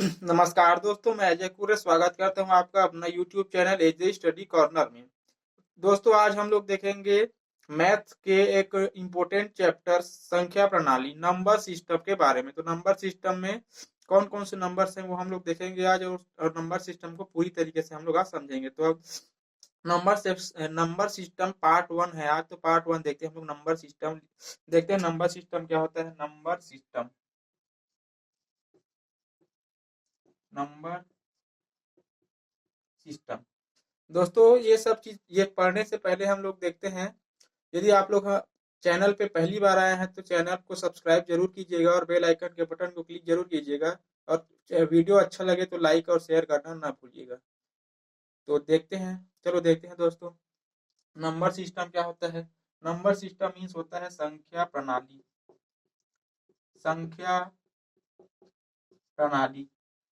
नमस्कार दोस्तों, मैं अजय कुरे स्वागत करता हूं आपका अपना YouTube चैनल एजे स्टडी कॉर्नर में। दोस्तों, आज हम लोग देखेंगे मैथ के एक इम्पोर्टेंट चैप्टर संख्या प्रणाली नंबर सिस्टम के बारे में। तो नंबर सिस्टम में कौन कौन से नंबर्स हैं वो हम लोग देखेंगे आज, और नंबर सिस्टम को पूरी तरीके से हम लोग आज समझेंगे। तो अब नंबर सिस्टम पार्ट 1 है आज। तो पार्ट 1 देखते हैं हम लोग। नंबर सिस्टम देखते हैं, नंबर सिस्टम क्या होता है। नंबर सिस्टम दोस्तों, ये सब चीज ये पढ़ने से पहले हम लोग देखते हैं। यदि आप लोग चैनल पे पहली बार आए हैं तो चैनल को सब्सक्राइब जरूर कीजिएगा और बेल आइकन के बटन को क्लिक जरूर कीजिएगा। और वीडियो अच्छा लगे तो लाइक और शेयर करना ना भूलिएगा। तो देखते हैं, चलो देखते हैं दोस्तों, नंबर सिस्टम क्या होता है। नंबर सिस्टम मीन्स होता है संख्या प्रणाली। संख्या प्रणाली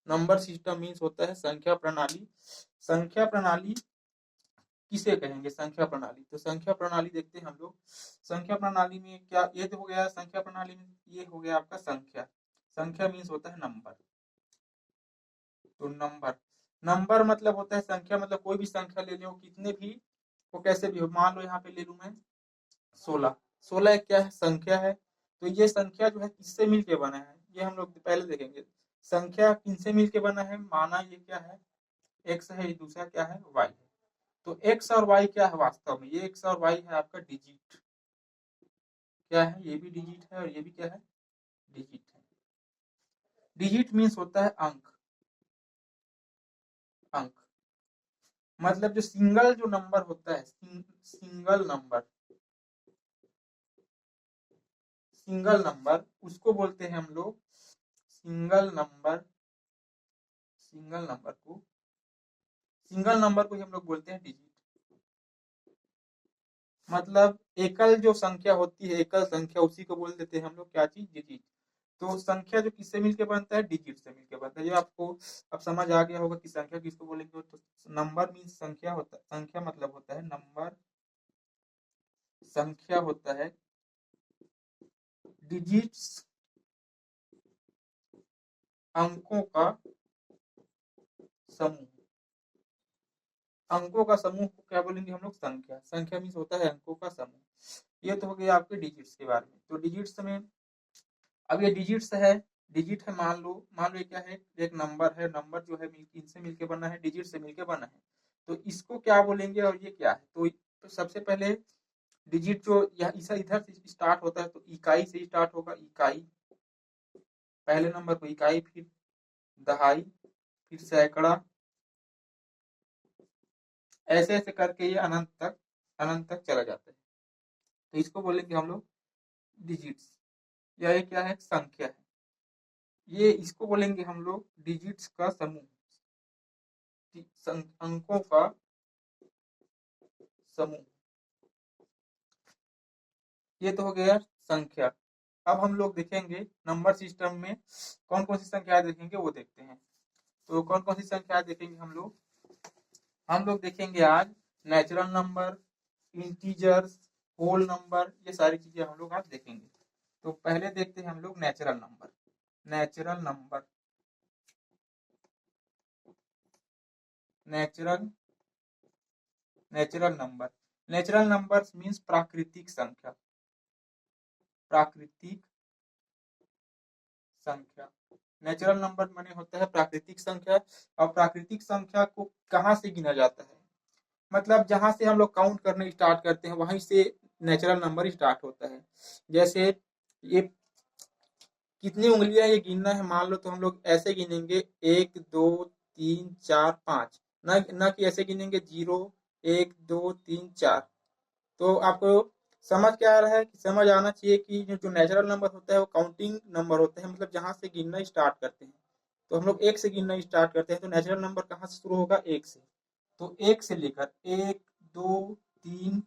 नंबर सिस्टम मीन्स होता है संख्या प्रणाली। संख्या प्रणाली किसे कहेंगे? संख्या प्रणाली। तो संख्या प्रणाली देखते हैं हम लोग। संख्या प्रणाली में क्या, ये तो हो गया संख्या प्रणाली में, ये हो गया आपका संख्या। संख्या मीन्स होता है नंबर। तो नंबर नंबर मतलब होता है संख्या, मतलब कोई भी संख्या ले लो, कितने भी, वो कैसे भी हो। मान लो यहाँ पे ले लूं मैं 16। 16 क्या है? संख्या है। तो ये संख्या जो है किससे मिलके बना है, ये हम लोग पहले देखेंगे। संख्या किनसे मिलके बना है? माना ये क्या है, एक्स है, दूसरा क्या है, वाई है। तो एक्स और वाई क्या है वास्तव में? ये एक्स और वाई है आपका डिजिट। क्या है? ये भी डिजिट है और ये भी क्या है, डिजिट है। डिजिट मीन्स होता है अंक। अंक मतलब जो सिंगल जो नंबर होता है, सिंगल नंबर, सिंगल नंबर उसको बोलते हैं हम लोग सिंगल नंबर। सिंगल नंबर को सिंगल नंबर को ही हम लोग बोलते हैं डिजिट। मतलब एकल जो संख्या होती है, एकल संख्या, उसी को बोल देते हैं हम लोग क्या चीज, डिजिट। तो संख्या जो किससे मिलके बनता है? डिजिट से मिलके बनता है। ये आपको अब समझ आ गया होगा कि संख्या किसको बोलेंगे। तो नंबर मीन्स संख्या होता है। संख्या मतलब होता है नंबर। संख्या होता है डिजिट्स, अंकों का समूह। अंकों का समूह को क्या बोलेंगे हम लोग? संख्या। संख्या मीन्स होता है अंकों का समूह। ये तो हो गया आपके डिजिट्स के बारे में। तो डिजिट्स में, अब ये डिजिट्स है, डिजिट है, मान लो ये क्या है, एक नंबर है। नंबर जो है इनसे मिलके बना है, डिजिट से मिलके बना है। तो इसको क्या बोलेंगे और ये क्या है? तो सबसे पहले डिजिट जो इधर इधर से स्टार्ट होता है, तो इकाई से स्टार्ट होगा। इकाई, पहले नंबर को इकाई, फिर दहाई, फिर सैकड़ा, ऐसे ऐसे करके ये अनंत तक चला जाता है। तो इसको बोलेंगे हम लोग डिजिट्स। यह क्या है? संख्या है। ये इसको बोलेंगे हम लोग डिजिट्स का समूह, अंकों का समूह। ये तो हो गया संख्या। अब हम लोग देखेंगे नंबर सिस्टम में कौन कौन सी संख्याएं देखेंगे, वो देखते हैं। तो कौन कौन सी संख्याएं देखेंगे हम लोग देखेंगे आज natural number, integers, whole number, ये सारी चीजें हम लोग आज देखेंगे। तो पहले देखते हैं हम लोग natural number. Natural number natural natural number natural number means प्राकृतिक संख्या। प्राकृतिक संख्या, नेचुरल नंबर माने होता है प्राकृतिक संख्या। और प्राकृतिक संख्या को कहाँ से गिना जाता है? मतलब जहां से हम लोग काउंट करने स्टार्ट करते हैं वहीं से नेचुरल नंबर स्टार्ट होता है। जैसे ये कितनी उंगलियां ये गिनना है, मान लो तो हम लोग ऐसे गिनेंगे 1 2 3 4 5, ना कि ऐसे गिनेंगे 0 1 2 3 4। तो आपको समझ क्या आ रहा है कि समझ आना चाहिए कि जो नेचुरल नंबर होता है वो काउंटिंग नंबर होता है, मतलब जहां से गिनना स्टार्ट करते हैं। तो हम लोग एक से गिनना स्टार्ट करते हैं, तो नेचुरल नंबर कहाँ से शुरू होगा? एक से। तो एक से लेकर 1 2 3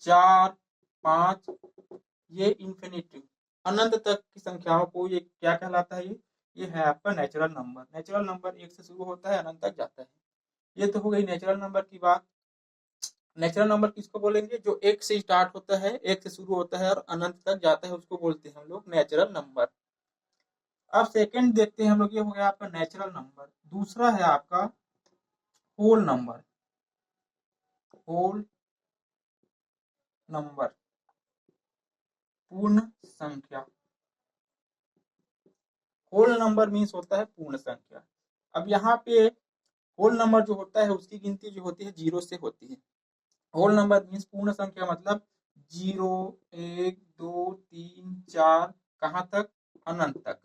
4 5, ये इंफिनिटी अनंत तक की संख्याओं को ये क्या कहलाता है? ये है आपका नेचुरल नंबर। नेचुरल नंबर एक से शुरू होता है, अनंत तक जाता है। ये तो हो गई नेचुरल नंबर की बात। नेचुरल नंबर किसको बोलेंगे? जो एक से स्टार्ट होता है, एक से शुरू होता है और अनंत तक जाता है, उसको बोलते हैं हम लोग नेचुरल नंबर। अब सेकंड देखते हैं हम लोग, ये हो गया आपका नेचुरल नंबर। दूसरा है आपका होल नंबर। होल नंबर, पूर्ण संख्या। होल नंबर मीन्स होता है पूर्ण संख्या। अब यहाँ पे होल नंबर जो होता है उसकी गिनती जो होती है जीरो से होती है। होल नंबर मीन्स पूर्ण संख्या, मतलब जीरो, एक, दो, तीन, चार, कहाँ तक? अनंत तक।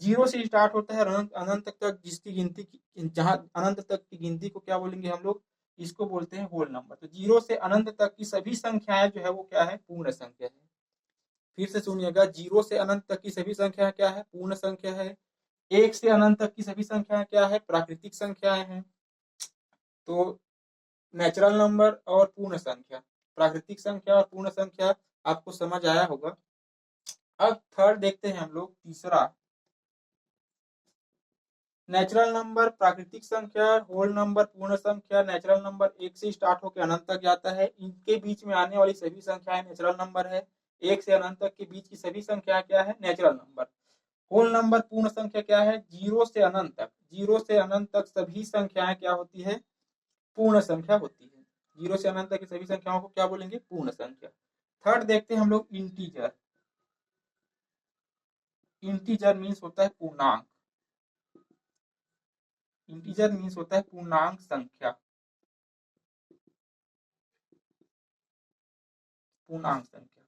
जीरो से स्टार्ट होता है अनंत अनंत तक जिसकी गिनती, जहां अनंत तक की गिनती को क्या बोलेंगे हम लोग? इसको बोलते हैं होल नंबर। तो जीरो से अनंत तक की सभी संख्याएं जो है वो क्या है? पूर्ण संख्या है। फिर से सुनिएगा, जीरो से अनंत तक की सभी संख्याएं क्या है? पूर्ण संख्या है। एक से अनंत तक की सभी संख्याएं क्या है? प्राकृतिक संख्याएं हैं। तो नेचुरल नंबर और पूर्ण संख्या, प्राकृतिक संख्या और पूर्ण संख्या, आपको समझ आया होगा। अब थर्ड देखते हैं हम लोग, तीसरा। नेचुरल नंबर, प्राकृतिक संख्या, होल नंबर, पूर्ण संख्या। नेचुरल नंबर एक से स्टार्ट होकर अनंत तक जाता है। इनके बीच में आने वाली सभी संख्याएं नेचुरल नंबर है। एक से अनंत तक के बीच की सभी संख्या क्या है? Natural number. होल नंबर, पूर्ण संख्या क्या है? जीरो से अनंत तक, जीरो से अनंत तक सभी संख्याएं क्या होती है? पूर्ण संख्या होती है। जीरो से अनंत तक की सभी संख्याओं को क्या बोलेंगे? पूर्ण संख्या। थर्ड देखते हैं हम लोग, इंटीजर। इंटीजर मीन्स होता है पूर्णांक। इंटीजर मीन्स होता है पूर्णांक संख्या। पूर्णांक संख्या,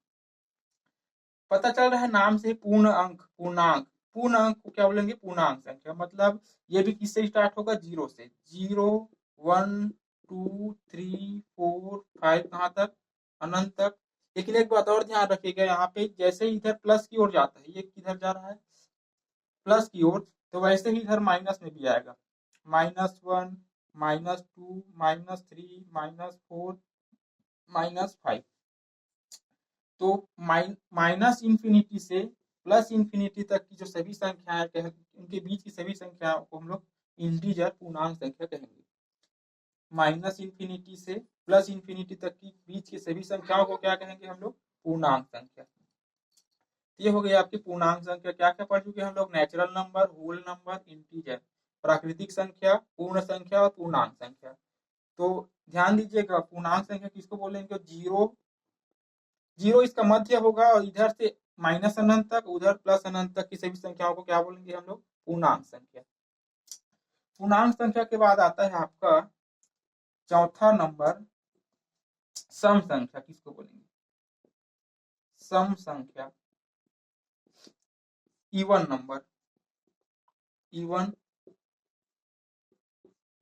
पता चल रहा है नाम से पूर्ण अंक, पूर्णांक। पूर्ण अंक को क्या बोलेंगे? पूर्णांक संख्या। मतलब ये भी किससे स्टार्ट होगा? जीरो से। Zero, one, two, three, four, five, कहाँ तक? अनंत तक। लेकिन एक बात और ध्यान रखिएगा, यहाँ पे जैसे ही इधर प्लस की ओर जाता है, ये किधर जा रहा है? प्लस की ओर, तो वैसे ही इधर माइनस में भी आएगा। -1, -2, -3, -4, -5। तो माइनस इंफिनिटी से प्लस इंफिनिटी तक की जो सभी संख्याएं उनके बीच की सभी संख्याओं को हम लोग इंटीजर, पूर्णांक संख्या कहेंगे। माइनस इंफिनिटी से प्लस इंफिनिटी तक की बीच की सभी संख्याओं को क्या कहेंगे हम लोग? पूर्णांक संख्या। ये हो गई आपकी पूर्णांक संख्या। क्या क्या पढ़ चुके हैं हम लोग? Natural number, whole number, integer, प्राकृतिक संख्या, पूर्ण संख्या और पूर्णांक संख्या। तो ध्यान दीजिएगा, पूर्णांक संख्या किसको बोलेंगे? जीरो, जीरो इसका मध्य होगा, और इधर से माइनस अनंत तक, उधर प्लस अनंत तक की सभी संख्याओं को क्या बोलेंगे हम लोग? पूर्णांक संख्या। पूर्णांक संख्या के बाद आता है आपका चौथा नंबर, सम संख्या। किसको बोलेंगे? सम संख्या, even number. Even,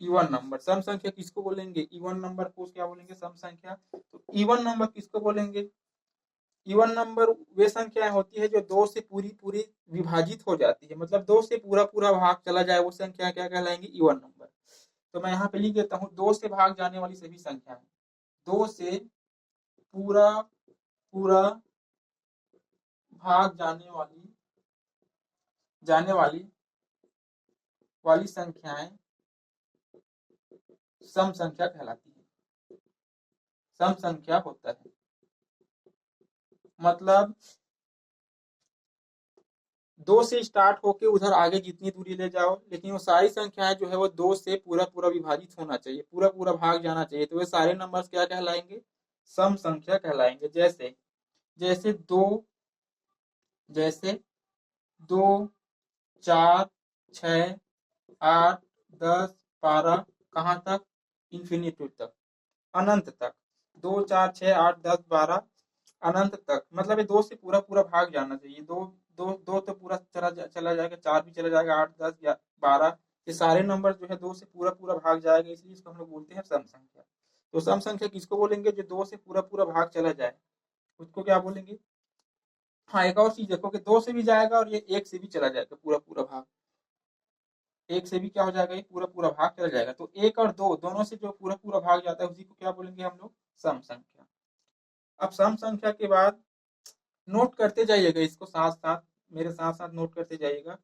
even number, सम संख्या किसको बोलेंगे? इवन नंबर को क्या बोलेंगे? सम संख्या। तो इवन नंबर किसको बोलेंगे? इवन नंबर वे संख्याएं होती है जो दो से पूरी पूरी विभाजित हो जाती है, मतलब दो से पूरा पूरा भाग चला जाए, वो संख्या क्या कहलाएंगी? Even number. तो मैं यहाँ पे लिख देता हूँ, दो से भाग जाने वाली सभी संख्याएं, दो से पूरा पूरा भाग जाने वाली संख्याएं सम संख्या कहलाती है। सम संख्या होता है, मतलब दो से स्टार्ट होके उधर आगे जितनी दूरी ले जाओ, लेकिन वो सारी संख्याएं जो है वो दो से पूरा पूरा विभाजित होना चाहिए, पूरा पूरा भाग जाना चाहिए। तो वे सारे नंबर्स क्या कहलाएंगे? सम संख्या कहलाएंगे। जैसे जैसे दो, जैसे दो, 4, 6, 8, 10, 12, कहाँ तक? इंफिनिटी तक, अनंत तक। 2, 4, 6, 8, 10, 12, अनंत तक। मतलब ये दो से पूरा पूरा भाग जाना चाहिए। दो दो दो तो पूरा चला जाएगा, 4 भी चला जाएगा, 8, 10 या 12, ये सारे नंबर जो है दो से पूरा पूरा भाग जाएगा, इसलिए इसको हम लोग बोलते हैं सम संख्या। तो सम संख्या किसको बोलेंगे? जो दो से पूरा पूरा भाग चला जाए उसको क्या बोलेंगे? हाँ, एक और चीज देखो कि दो से भी जाएगा और ये एक से भी चला जाएगा पूरा पूरा भाग। एक से भी क्या हो जाएगा? ये पूरा पूरा भाग चला जाएगा। तो एक और दो दोनों से जो पूरा पूरा भाग जाता है उसी को क्या बोलेंगे हम लोग? सम संख्या। अब सम संख्या के बाद नोट करते जाइएगा इसको, साथ साथ मेरे साथ साथ नोट करते जाइएगा।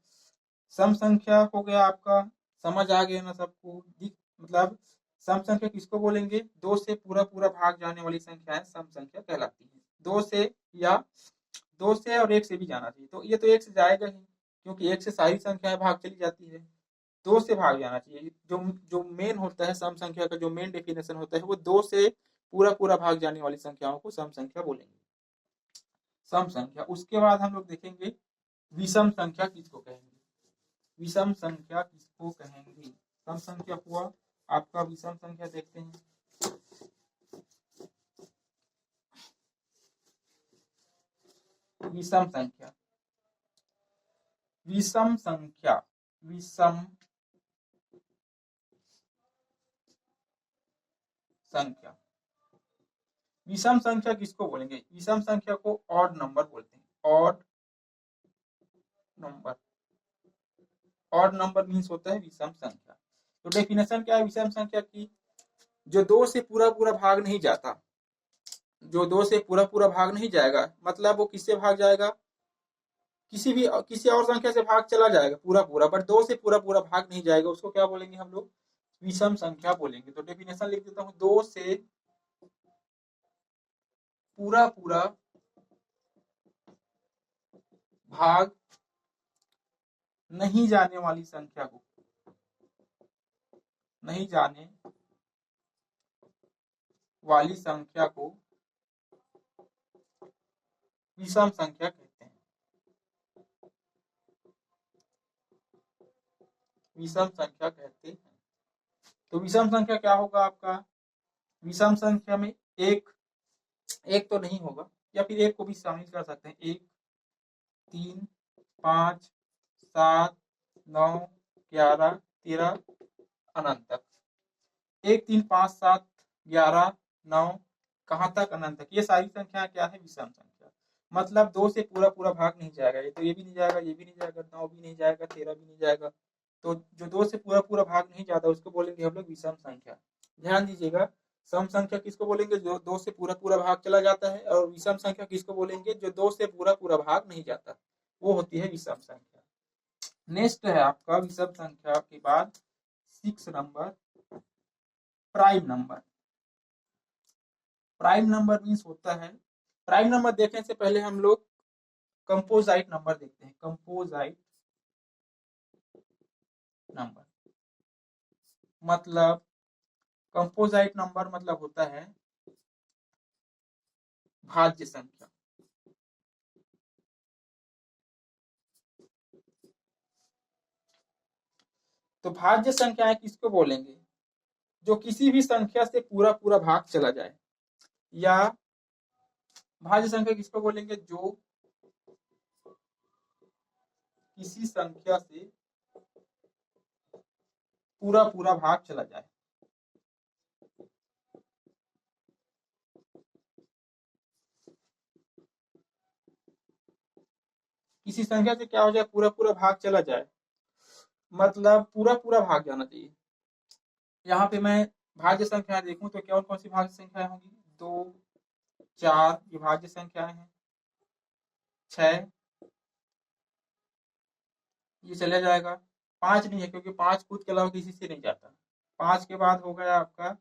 सम संख्या हो गया आपका, समझ आ गया ना सबको? मतलब सम संख्या किसको बोलेंगे? दो से पूरा पूरा भाग जाने वाली संख्या है सम संख्या कहलाती है। दो से, या दो से और एक से भी जाना चाहिए। तो ये तो एक से जाएगा ही, क्योंकि एक से सारी संख्याएं भाग चली जाती है, दो से भाग जाना चाहिए। जो जो मेन होता है सम संख्या का, जो मेन डेफिनेशन होता है वो दो से पूरा पूरा भाग जाने वाली संख्याओं को सम संख्या बोलेंगे, सम संख्या। उसके बाद हम लोग देखेंगे विषम संख्या किसको कहेंगे, विषम संख्या किसको कहेंगे। सम संख्या हुआ आपका, विषम संख्या देखते हैं। विषम संख्या, विषम संख्या, विषम संख्या, विषम संख्या किसको बोलेंगे, विषम संख्या को ऑड नंबर बोलते हैं, odd number. Odd number means होता है विषम संख्या। तो डेफिनेशन क्या है विषम संख्या की, जो दो से पूरा पूरा भाग नहीं जाता, जो दो से पूरा पूरा भाग नहीं जाएगा, मतलब वो किससे भाग जाएगा, किसी और संख्या से भाग चला जाएगा पूरा पूरा, बट दो से पूरा पूरा भाग नहीं जाएगा, उसको क्या बोलेंगे हम लोग, विषम संख्या बोलेंगे। तो डेफिनेशन लिख देता हूं, दो से पूरा पूरा भाग नहीं जाने वाली संख्या को, नहीं जाने वाली संख्या को विषम संख्या कहते हैं, विषम संख्या कहते हैं। तो विषम संख्या क्या होगा आपका, विषम संख्या में एक, एक तो नहीं होगा, या फिर एक को भी शामिल कर सकते हैं, एक, तीन, 5, 7, 9, 11, 13 अनंत तक, 1, 3, 5, 7, 11, 9 कहाँ तक, अनंत तक, ये सारी संख्या क्या है, विषम संख्या। मतलब दो से पूरा पूरा भाग नहीं जाएगा, ये तो ये भी नहीं जाएगा, ये भी नहीं जाएगा, 9 भी नहीं जाएगा, 13 भी नहीं जाएगा। तो जो दो से पूरा पूरा भाग नहीं जाता उसको बोलेंगे हम लोग विषम संख्या। ध्यान दीजिएगा, सम संख्या किसको बोलेंगे, जो दो से पूरा पूरा भाग चला जाता है, और विषम संख्या किसको बोलेंगे, जो दो से पूरा पूरा भाग नहीं जाता, वो होती है विषम संख्या। नेक्स्ट है आपका विषम संख्या के बाद 6 number, prime number. Prime number means होता है, प्राइम नंबर देखने से पहले हम लोग कंपोजाइट नंबर देखते हैं, कंपोजाइट नंबर मतलब, कंपोजाइट नंबर मतलब होता है भाज्य संख्या। तो भाज्य संख्याएं किसको बोलेंगे, जो किसी भी संख्या से पूरा पूरा भाग चला जाए, या भाज्य संख्या किसको बोलेंगे, जो किसी संख्या से पूरा पूरा भाग चला जाए। किसी संख्या से क्या हो जाए, पूरा पूरा भाग चला जाए, मतलब पूरा पूरा भाग जाना चाहिए। यहाँ पे मैं भाज्य संख्या देखूं तो कौन कौन सी भाज्य संख्याएं होंगी, 2, 4 ये भाज्य संख्याएं हैं, 6 ये चला जाएगा, 5 नहीं है क्योंकि 5 खुद के अलावा किसी से नहीं जाता। 5 के बाद हो गया आपका,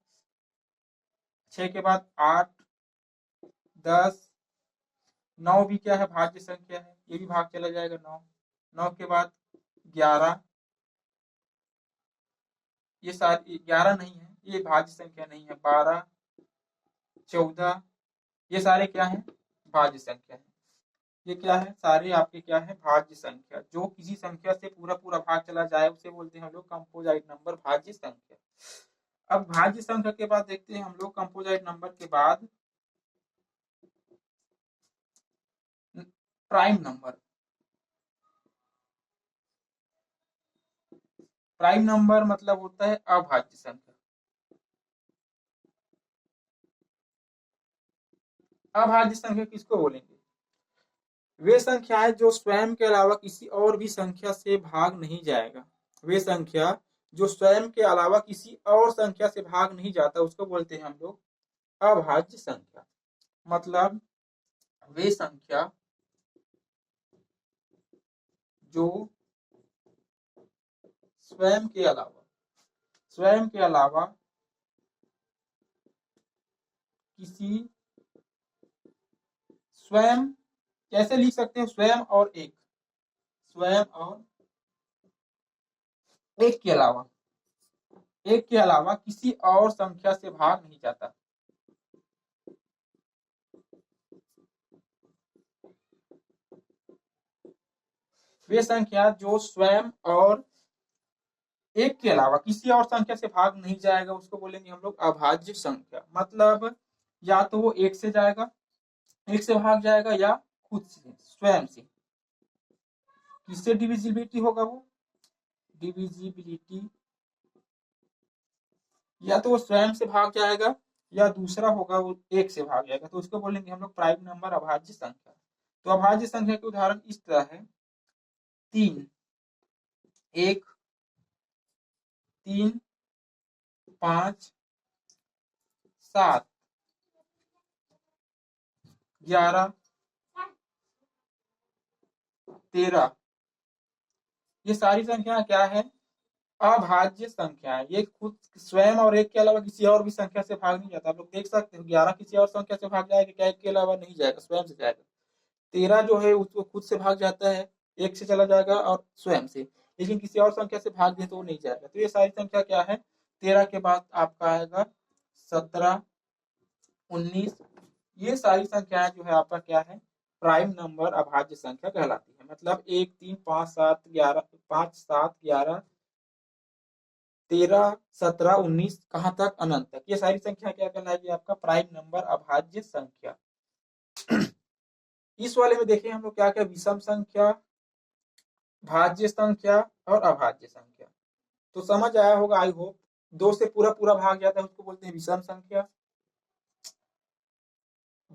6 के बाद 8, 10, 9 भी क्या है, भाज्य संख्या है, ये भी भाग चला जाएगा 9। 9 के बाद 11, ये सारी 11 नहीं है, ये भाज्य संख्या नहीं है, 12, 14 ये सारे क्या है, भाज्य संख्या है। ये क्या है, सारे आपके क्या है, भाज्य संख्या। जो किसी संख्या से पूरा पूरा भाग चला जाए उसे बोलते हैं हम लोग कंपोजाइट नंबर, भाज्य संख्या। अब भाज्य संख्या के बाद देखते हैं हम लोग कंपोजाइट नंबर के बाद प्राइम नंबर। प्राइम नंबर मतलब होता है अभाज्य संख्या। अभाज्य संख्या किसको बोलेंगे, वे संख्याएं जो स्वयं के अलावा किसी और भी संख्या से भाग नहीं जाएगा, वे संख्या जो स्वयं के अलावा किसी और संख्या से भाग नहीं जाता उसको बोलते हैं हम लोग अभाज्य संख्या। मतलब वे संख्या जो स्वयं के अलावा, स्वयं के अलावा किसी, स्वयं कैसे लिख सकते हैं, स्वयं और एक, स्वयं और एक के अलावा किसी और संख्या से भाग नहीं जाता। वे संख्या जो स्वयं और एक के अलावा किसी और संख्या से भाग नहीं जाएगा उसको बोलेंगे हम लोग अभाज्य संख्या। मतलब या तो वो एक से जाएगा, एक से भाग जाएगा, या खुद से स्वयं से। किससे डिविजिबिलिटी होगा? वो डिविजिबिलिटी या तो वो स्वयं से भाग जाएगा या दूसरा होगा वो एक से भाग जाएगा, तो उसको बोलेंगे हम लोग प्राइम नंबर अभाज्य संख्या। तो अभाज्य संख्या के उदाहरण इस तरह है: 3, 1, 3, 5, 7, 11, 13। ये सारी संख्या क्या है? अभाज्य संख्या है। ये खुद स्वयं और एक के अलावा किसी और भी संख्या से भाग नहीं जाता। आप लोग देख सकते हो 11 किसी और संख्या से भाग जाएगा क्या? एक के अलावा नहीं जाएगा, स्वयं से जाएगा। 13 जो है उसको खुद से भाग जाता है, एक से चला जाएगा और स्वयं से, लेकिन किसी और संख्या से भाग दे तो वो नहीं जाएगा। तो ये सारी संख्या क्या है? 13 के बाद आपका आएगा 17, 19। ये सारी संख्याएं जो है आपका क्या है? प्राइम नंबर अभाज्य संख्या कहलाती है। मतलब 1, 3, 5, 7, 11, 5, 7, 11, 13, 17, 19, कहाँ तक? अनंत तक। ये सारी संख्या क्या कहलाएगी? आपका प्राइम नंबर अभाज्य संख्या। इस वाले में देखिए हम लोग क्या क्या, विषम संख्या, भाज्य संख्या और अभाज्य संख्या। तो समझ आया होगा आई होप। दो से पूरा पूरा भाग जाता है उसको बोलते हैं विषम संख्या।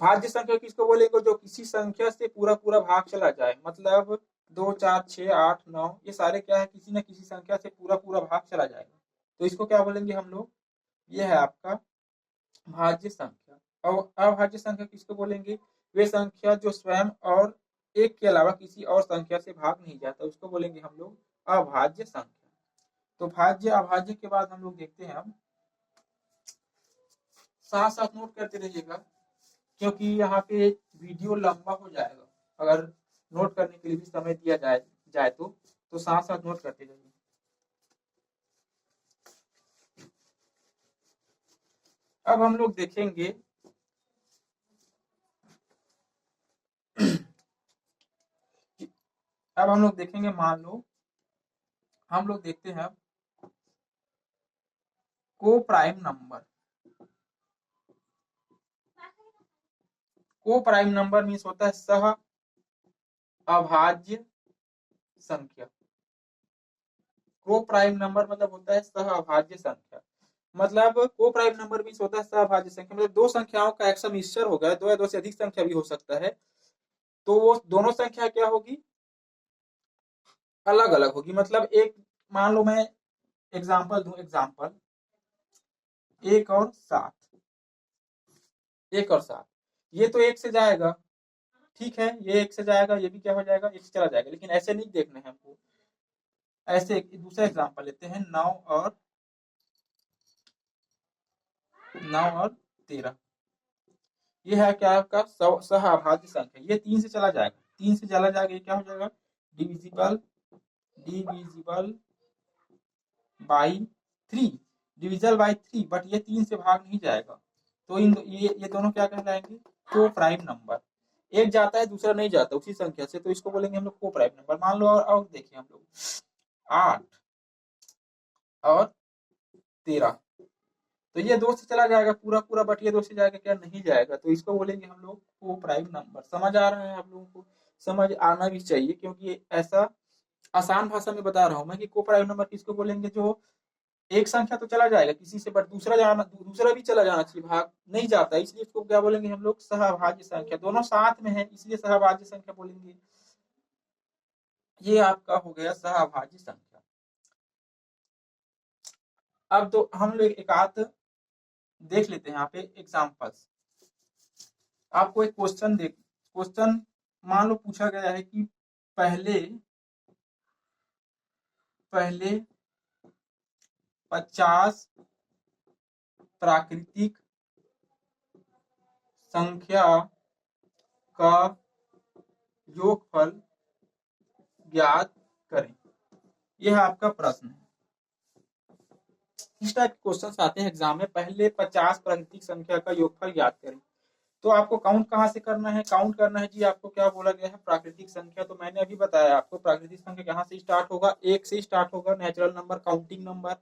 भाज्य संख्या किसको बोलेंगे? जो किसी संख्या से पूरा पूरा भाग चला जाए। मतलब 2, 4, 6, 8, 9 ये सारे क्या है? किसी न किसी संख्या से पूरा पूरा भाग चला जाएगा, तो इसको क्या बोलेंगे हम लोग? ये है आपका भाज्य संख्या। और अभाज्य संख्या किसको बोलेंगे? वे संख्या जो स्वयं और एक के अलावा किसी और संख्या से भाग नहीं जाता, उसको बोलेंगे हम लोग अभाज्य संख्या। तो भाज्य अभाज्य के बाद हम लोग देखते हैं, हम साथ साथ नोट करते रहिएगा क्योंकि यहाँ पे वीडियो लंबा हो जाएगा अगर नोट करने के लिए भी समय दिया जाए तो साथ साथ नोट करते रहिए। अब हम लोग देखेंगे मान लो हम लोग देखते हैं को प्राइम नंबर। को प्राइम नंबर मीन्स होता है सह अभाज्य संख्या। को प्राइम नंबर मतलब होता है सह अभाज्य संख्या। मतलब को प्राइम नंबर मीन्स होता है सहअभाज्य संख्या। मतलब दो संख्याओं का एक समिश्र होगा, दो या दो से अधिक संख्या भी हो सकता है, तो वो दोनों संख्या क्या होगी? अलग अलग होगी। मतलब एक मान लो मैं एग्जाम्पल दूं, एग्जाम्पल 1 और 7, 1 और 7 ये तो एक से जाएगा, ठीक है, ये एक से जाएगा, ये भी क्या हो जाएगा? एक से चला जाएगा। लेकिन ऐसे नहीं देखना है हमको। ऐसे दूसरा एग्जाम्पल लेते हैं 9 और 13। ये है क्या? आपका सहअभाज्य संख्या। ये 3 से चला जाएगा, 3 से चला जाएगा, ये क्या हो जाएगा? Divisible divisible by 3, डिविजल by 3, but ये 3 से भाग नहीं जाएगा। तो ये दोनों क्या कहलाएंगे? को प्राइम नंबर। एक जाता है दूसरा नहीं जाता उसी संख्या से, तो इसको बोलेंगे हम लोग को प्राइम नंबर। मान लो और देखिए हम लोग 8 और 13, तो ये 2 से चला जाएगा पूरा पूरा, बट ये 2 से जाएगा क्या? नहीं जाएगा, तो इसको बोलेंगे हम लोग को प्राइम नंबर। समझ आ रहा है आप लोगों को? समझ आना भी चाहिए क्योंकि ऐसा आसान भाषा में बता रहा हूं मैं कि को प्राइम नंबर किसको बोलेंगे? जो एक संख्या तो चला जाएगा किसी से, बट दूसरा भी चला जाना चाहिए, भाग नहीं जाता, इसलिए इसको क्या बोलेंगे हम लोग? सहअभाज्य संख्या। दोनों साथ में है इसलिए सहअभाज्य संख्या बोलेंगे। ये आपका हो गया सहअभाज्य संख्या। अब तो हम लोग एक आध देख लेते हैं यहाँ पे एग्जाम्पल्स। आपको एक क्वेश्चन मान लो पूछा गया है कि पहले 50 प्राकृतिक संख्या का योगफल ज्ञात करें। यह आपका प्रश्न है। इस टाइप के क्वेश्चन आते हैं एग्जाम में। पहले 50 प्राकृतिक संख्या का योगफल ज्ञात करें। तो आपको काउंट कहाँ से करना है? काउंट करना है जी, आपको क्या बोला गया है? प्राकृतिक संख्या। तो मैंने अभी बताया आपको प्राकृतिक संख्या कहाँ से स्टार्ट होगा? एक से स्टार्ट होगा। Natural number, counting number.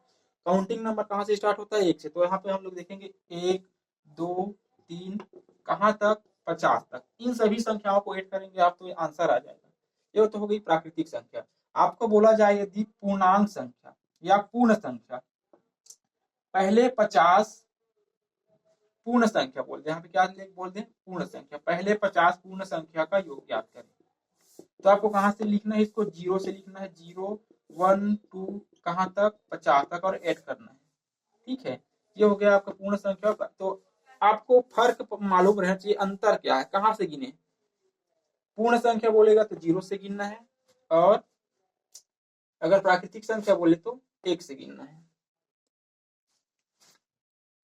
Counting number कहाँ से स्टार्ट होता है? एक से। तो यहाँ पे हम लोग देखेंगे 1 2 3 कहाँ तक? 50 तक। इन सभी संख्याओं को ऐड करेंगे आप तो ये आंसर आ जाएगा। ये तो हो गई प्राकृतिक संख्या। आपको बोला जाए यदि पूर्णांक संख्या या पूर्ण संख्या, पहले 50 पूर्ण संख्या बोल दे, यहाँ पे क्या बोल दे? पूर्ण संख्या। पहले 50 पूर्ण संख्या का योग ज्ञात करें। तो आपको कहाँ से लिखना है? इसको 0 से लिखना है। 0 1 2 कहाँ तक? 50 तक, और ऐड करना है। ठीक है, ये हो गया आपका पूर्ण संख्या का। तो आपको फर्क मालूम रहना चाहिए, अंतर क्या है, कहाँ से गिने। पूर्ण संख्या बोलेगा तो 0 से गिनना है, और अगर प्राकृतिक संख्या बोले तो 1 से गिनना है।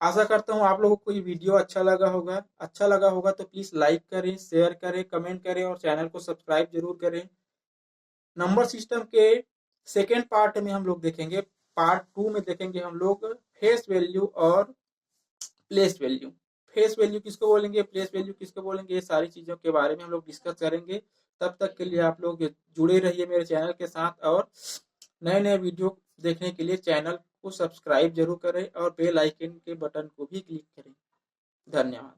आशा करता हूँ आप लोगों को ये वीडियो अच्छा लगा होगा। अच्छा लगा होगा तो प्लीज लाइक करें, शेयर करें, कमेंट करें और चैनल को सब्सक्राइब जरूर करें। नंबर सिस्टम के सेकेंड पार्ट में हम लोग देखेंगे, पार्ट 2 में देखेंगे हम लोग फेस वैल्यू और प्लेस वैल्यू। फेस वैल्यू किसको बोलेंगे, प्लेस वैल्यू किसको बोलेंगे, ये सारी चीजों के बारे में हम लोग डिस्कस करेंगे। तब तक के लिए आप लोग जुड़े रहिए मेरे चैनल के साथ, और नए नए वीडियो देखने के लिए चैनल को सब्सक्राइब जरूर करें और बेल आइकन के बटन को भी क्लिक करें। धन्यवाद।